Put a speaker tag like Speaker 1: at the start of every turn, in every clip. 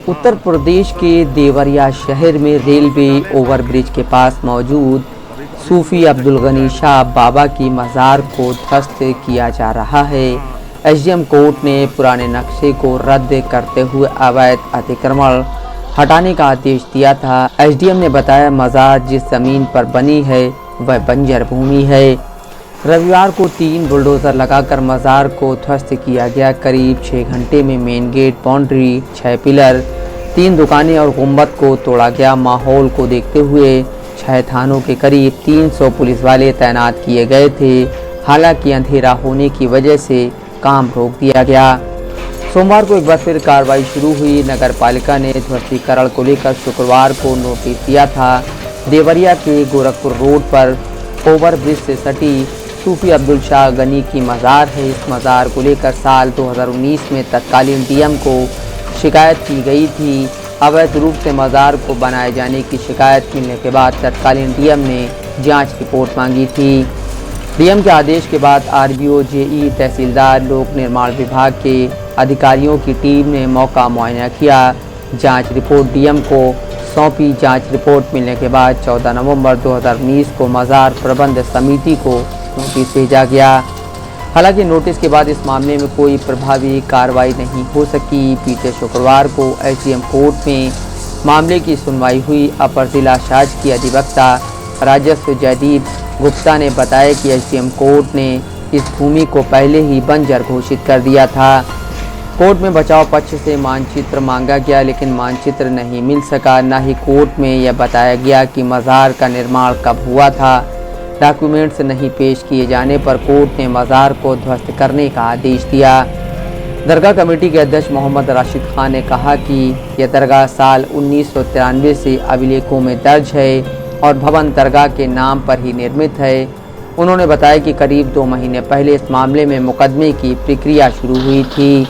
Speaker 1: उत्तर प्रदेश के देवरिया शहर में रेलवे ओवरब्रिज के पास मौजूद सूफी अब्दुल गनी शाह बाबा की मज़ार को ध्वस्त किया जा रहा है। एसडीएम कोर्ट ने पुराने नक्शे को रद्द करते हुए अवैध अतिक्रमण हटाने का आदेश दिया था। एसडीएम ने बताया, मज़ार जिस ज़मीन पर बनी है वह बंजर भूमि है। रविवार को 3 बुलडोज़र लगाकर मज़ार को ध्वस्त किया गया। करीब 6 घंटे में मेन गेट, बाउंड्री, 6 पिलर, 3 दुकानें और गुंबद को तोड़ा गया। माहौल को देखते हुए 6 थानों के करीब 300 पुलिस वाले तैनात किए गए थे। हालांकि अंधेरा होने की वजह से काम रोक दिया गया। सोमवार को एक बार फिर कार्रवाई शुरू हुई। नगर पालिका ने ध्वस्तीकरण को लेकर शुक्रवार को नोटिस दिया था। देवरिया के गोरखपुर रोड पर ओवरब्रिज से सटी सूफी अब्दुल शाह गनी की मज़ार है। इस मज़ार को लेकर साल 2019 में तत्कालीन डीएम को शिकायत की गई थी। अवैध रूप से मज़ार को बनाए जाने की शिकायत मिलने के बाद तत्कालीन डीएम ने जांच रिपोर्ट मांगी थी। डीएम के आदेश के बाद आरबीओ, जेई, तहसीलदार, लोक निर्माण विभाग के अधिकारियों की टीम ने मौका मुआयना किया। जांच रिपोर्ट डीएम को सौंपी। जांच रिपोर्ट मिलने के बाद 14 नवंबर 2019 को मज़ार प्रबंध समिति को नोटिस भेजा गया। हालांकि नोटिस के बाद इस मामले में कोई प्रभावी कार्रवाई नहीं हो सकी। बीते शुक्रवार को एसडीएम कोर्ट में मामले की सुनवाई हुई। अपर जिला शासकीय अधिवक्ता राजस्व जयदीप गुप्ता ने बताया कि एसडीएम कोर्ट ने इस भूमि को पहले ही बंजर घोषित कर दिया था। कोर्ट में बचाव पक्ष से मानचित्र मांगा गया, लेकिन मानचित्र नहीं मिल सका। न ही कोर्ट में यह बताया गया कि मज़ार का निर्माण कब हुआ था। डॉक्यूमेंट्स नहीं पेश किए जाने पर कोर्ट ने मज़ार को ध्वस्त करने का आदेश दिया। दरगाह कमेटी के अध्यक्ष मोहम्मद राशिद खान ने कहा कि यह दरगाह साल 1993 से अभिलेखों में दर्ज है और भवन दरगाह के नाम पर ही निर्मित है। उन्होंने बताया कि करीब 2 महीने पहले इस मामले में मुकदमे की प्रक्रिया शुरू हुई थी।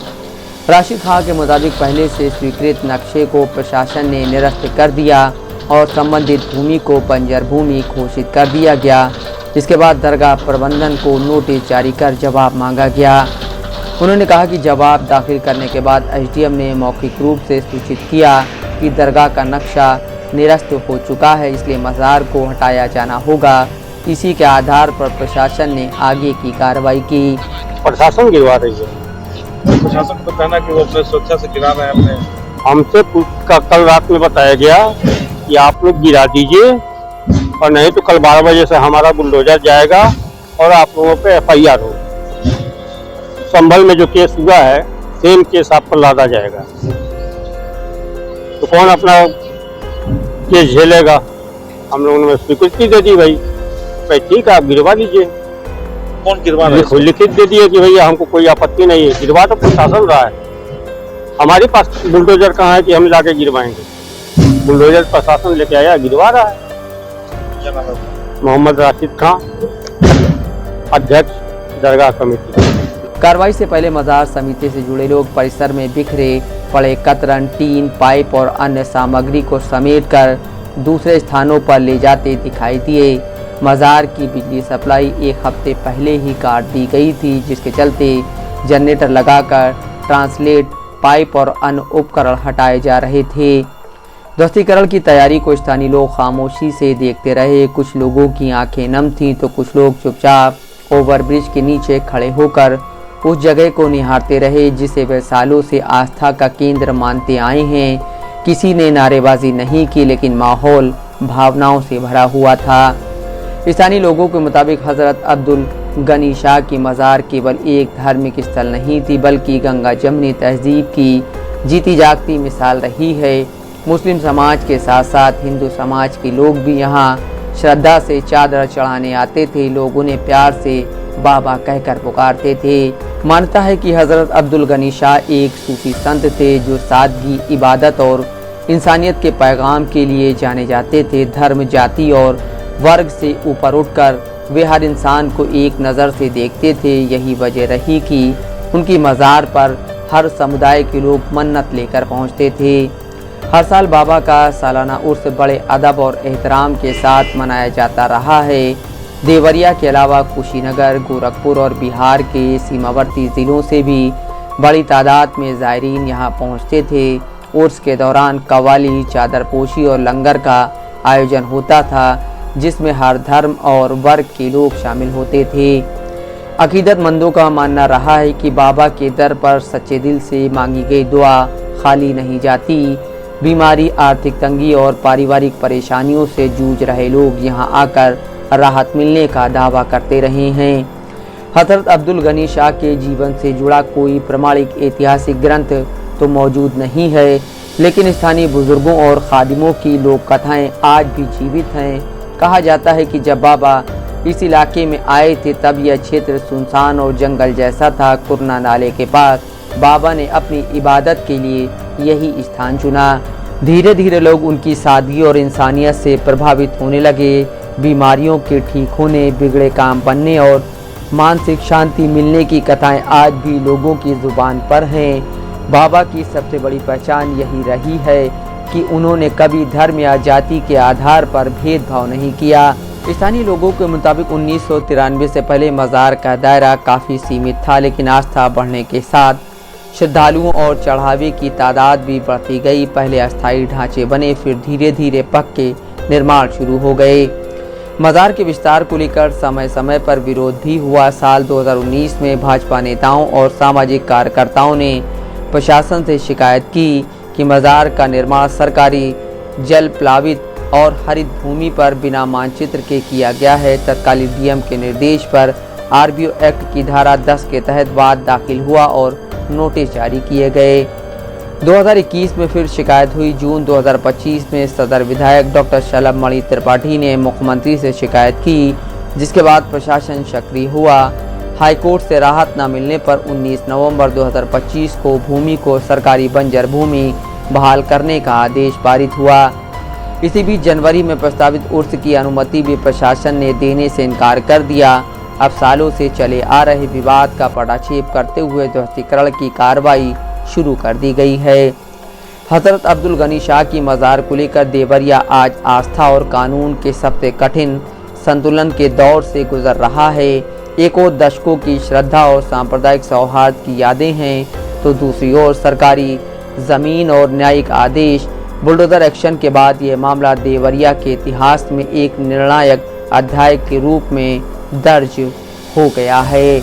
Speaker 1: राशिद खान के मुताबिक पहले से स्वीकृत नक्शे को प्रशासन ने निरस्त कर दिया और संबंधित भूमि को बंजर भूमि घोषित कर दिया गया। इसके बाद दरगाह प्रबंधन को नोटिस जारी कर जवाब मांगा गया। उन्होंने कहा कि जवाब दाखिल करने के बाद एसडीएम ने मौखिक रूप से सूचित किया कि दरगाह का नक्शा निरस्त हो चुका है, इसलिए मज़ार को हटाया जाना होगा। इसी के आधार पर प्रशासन ने आगे की कार्रवाई की।
Speaker 2: प्रशासन गिरवा रही है।
Speaker 3: प्रशासन को कहना कि वो अपने सुरक्षा से गिरा रहे हैं। अपने
Speaker 2: हमसे कल रात में बताया गया कि आप लोग गिरा दीजिए और नहीं तो कल 12 बजे से हमारा बुलडोजर जाएगा और आप लोगों पे एफआईआर हो। संभल में जो केस हुआ है सेम केस आप पर लादा जाएगा, तो कौन अपना केस झेलेगा। हम लोगों ने स्वीकृति दे दी भाई ठीक है, आप गिरवा दीजिए।
Speaker 3: कौन गिरवा रहा है?
Speaker 2: लिखित दे दिए कि भैया हमको कोई आपत्ति नहीं है। गिरवा तो प्रशासन रहा है, हमारे पास बुलडोजर कहाँ है कि हम लाके गिरवाएंगे। बुलडोजर प्रशासन लेके आया, गिरवा रहा है।
Speaker 3: क्या नाम है?
Speaker 2: मोहम्मद राशिद खान, अध्यक्ष दरगाह कमेटी।
Speaker 1: कार्रवाई से पहले मज़ार समिति से जुड़े लोग परिसर में बिखरे पड़े कतरन, टीन, पाइप और अन्य सामग्री को समेटकर दूसरे स्थानों पर ले जाते दिखाई दिए। मज़ार की बिजली सप्लाई 1 हफ्ते पहले ही काट दी गई थी, जिसके चलते जनरेटर लगाकर ट्रांसलेट, पाइप और अन्य उपकरण हटाए जा रहे थे। ध्वस्तीकरण की तैयारी को स्थानीय लोग खामोशी से देखते रहे। कुछ लोगों की आंखें नम थीं तो कुछ लोग चुपचाप ओवरब्रिज के नीचे खड़े होकर उस जगह को निहारते रहे जिसे वे सालों से आस्था का केंद्र मानते आए हैं। किसी ने नारेबाजी नहीं की, लेकिन माहौल भावनाओं से भरा हुआ था। स्थानीय लोगों के मुताबिक हज़रत अब्दुल गनी शाह की मज़ार केवल एक धार्मिक स्थल नहीं थी, बल्कि गंगा जमनी तहजीब की जीती जागती मिसाल रही है। मुस्लिम समाज के साथ साथ हिंदू समाज के लोग भी यहाँ श्रद्धा से चादर चढ़ाने आते थे। लोग उन्हें प्यार से बाबा कहकर पुकारते थे। मानता है कि हज़रत अब्दुल गनी शाह एक सूफी संत थे जो सादगी, इबादत और इंसानियत के पैगाम के लिए जाने जाते थे। धर्म, जाति और वर्ग से ऊपर उठकर वे हर इंसान को एक नज़र से देखते थे। यही वजह रही कि उनकी मज़ार पर हर समुदाय के लोग मन्नत लेकर पहुँचते थे। हर साल बाबा का सालाना उर्स बड़े अदब और एहतराम के साथ मनाया जाता रहा है। देवरिया के अलावा कुशीनगर, गोरखपुर और बिहार के सीमावर्ती ज़िलों से भी बड़ी तादाद में ज़ायरीन यहाँ पहुँचते थे। उर्स के दौरान कव्वाली, चादरपोशी और लंगर का आयोजन होता था, जिसमें हर धर्म और वर्ग के लोग शामिल होते थे। अकीदतमंदों का मानना रहा है कि बाबा के दर पर सच्चे दिल से मांगी गई दुआ खाली नहीं जाती। बीमारी, आर्थिक तंगी और पारिवारिक परेशानियों से जूझ रहे लोग यहाँ आकर राहत मिलने का दावा करते रहे हैं। हज़रत अब्दुल गनी शाह के जीवन से जुड़ा कोई प्रमाणिक ऐतिहासिक ग्रंथ तो मौजूद नहीं है, लेकिन स्थानीय बुजुर्गों और खादिमों की लोक कथाएँ आज भी जीवित हैं। कहा जाता है कि जब बाबा इस इलाके में आए थे तब यह क्षेत्र सुनसान और जंगल जैसा था। कुरना नाले के पास बाबा ने अपनी इबादत के लिए यही स्थान चुना। धीरे धीरे लोग उनकी सादगी और इंसानियत से प्रभावित होने लगे। बीमारियों के ठीक होने, बिगड़े काम बनने और मानसिक शांति मिलने की कथाएं आज भी लोगों की जुबान पर हैं। बाबा की सबसे बड़ी पहचान यही रही है कि उन्होंने कभी धर्म या जाति के आधार पर भेदभाव नहीं किया। स्थानीय लोगों के मुताबिक 1993 से पहले मज़ार का दायरा काफ़ी सीमित था, लेकिन आस्था बढ़ने के साथ श्रद्धालुओं और चढ़ावे की तादाद भी बढ़ती गई। पहले अस्थायी ढांचे बने, फिर धीरे धीरे पक्के निर्माण शुरू हो गए। मज़ार के विस्तार को लेकर समय समय पर विरोध भी हुआ। साल 2019 में भाजपा नेताओं और सामाजिक कार्यकर्ताओं ने प्रशासन से शिकायत की कि मज़ार का निर्माण सरकारी जल प्लावित और हरित भूमि पर बिना मानचित्र के किया गया है। तत्कालीन डीएम के निर्देश पर आरबीओ एक्ट की धारा 10 के तहत वाद दाखिल हुआ और नोटिस जारी किए गए। 2021 में फिर शिकायत हुई। जून 2025 में सदर विधायक डॉक्टर शलभ मणि त्रिपाठी ने मुख्यमंत्री से शिकायत की, जिसके बाद प्रशासन सक्रिय हुआ। हाईकोर्ट से राहत न मिलने पर 19 नवंबर 2025 को भूमि को सरकारी बंजर भूमि बहाल करने का आदेश पारित हुआ। इसी बीच जनवरी में प्रस्तावित उर्स की अनुमति भी प्रशासन ने देने से इनकार कर दिया। अब सालों से चले आ रहे विवाद का पटाक्षेप करते हुए ध्वस्तीकरण की कार्रवाई शुरू कर दी गई है। हज़रत अब्दुल गनी शाह की मज़ार को लेकर देवरिया आज आस्था और कानून के सबसे कठिन संतुलन के दौर से गुजर रहा है। एक ओर दशकों की श्रद्धा और सांप्रदायिक सौहार्द की यादें हैं, तो दूसरी ओर सरकारी ज़मीन और न्यायिक आदेश। बुलडोजर एक्शन के बाद ये मामला देवरिया के इतिहास में एक निर्णायक अध्याय के रूप में दर्ज हो गया है।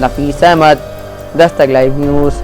Speaker 1: नफीस अहमद, दस्तक लाइव न्यूज़।